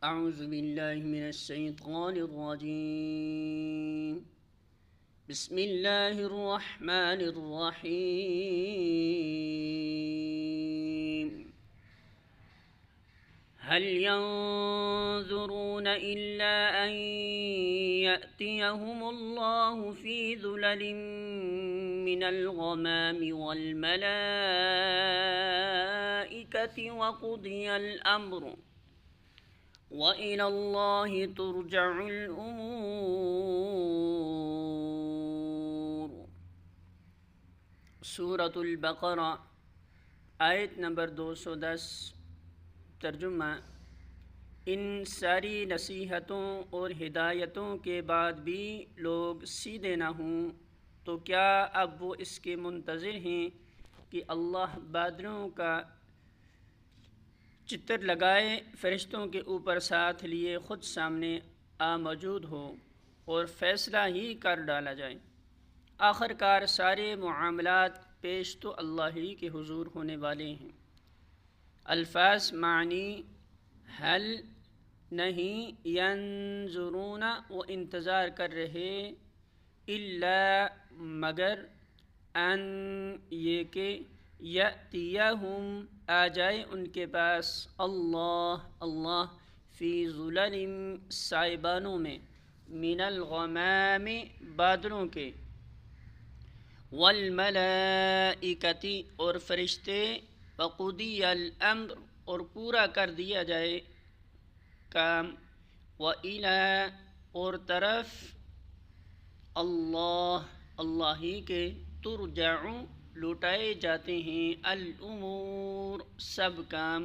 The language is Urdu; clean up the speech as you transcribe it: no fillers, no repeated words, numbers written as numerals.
اعوذ باللہ من الشیطان الرجیم بسم اللہ الرحمن الرحیم هل ينظرون إلا أن يأتيهم الله في ظلل من الغمام والملائكة وقضي الأمر وإلى الله ترجع الأمور۔ سورۃ البقرہ آیت نمبر 210۔ ترجمہ: ان ساری نصیحتوں اور ہدایتوں کے بعد بھی لوگ سیدھے نہ ہوں تو کیا اب وہ اس کے منتظر ہیں کہ اللہ بادلوں کا چتر لگائے، فرشتوں کے اوپر ساتھ لیے خود سامنے موجود ہو اور فیصلہ ہی کر ڈالا جائے۔ آخر کار سارے معاملات پیش تو اللہ ہی کے حضور ہونے والے ہیں۔ الفاظ معنی: حل نہیں، ینظرون وہ انتظار کر رہے، الا مگر، ان یہ کہ، یأتیہم آ جائے ان کے پاس، اللہ فی ظلل سائبانوں میں، من الغمام بادلوں کے، والملائکۃ اور فرشتے، وقضی الامر اور پورا کر دیا جائے کام، وإلی اور طرف، اللہ ہی کے، ترجع لوٹائے جاتے ہیں، الامور سب کام۔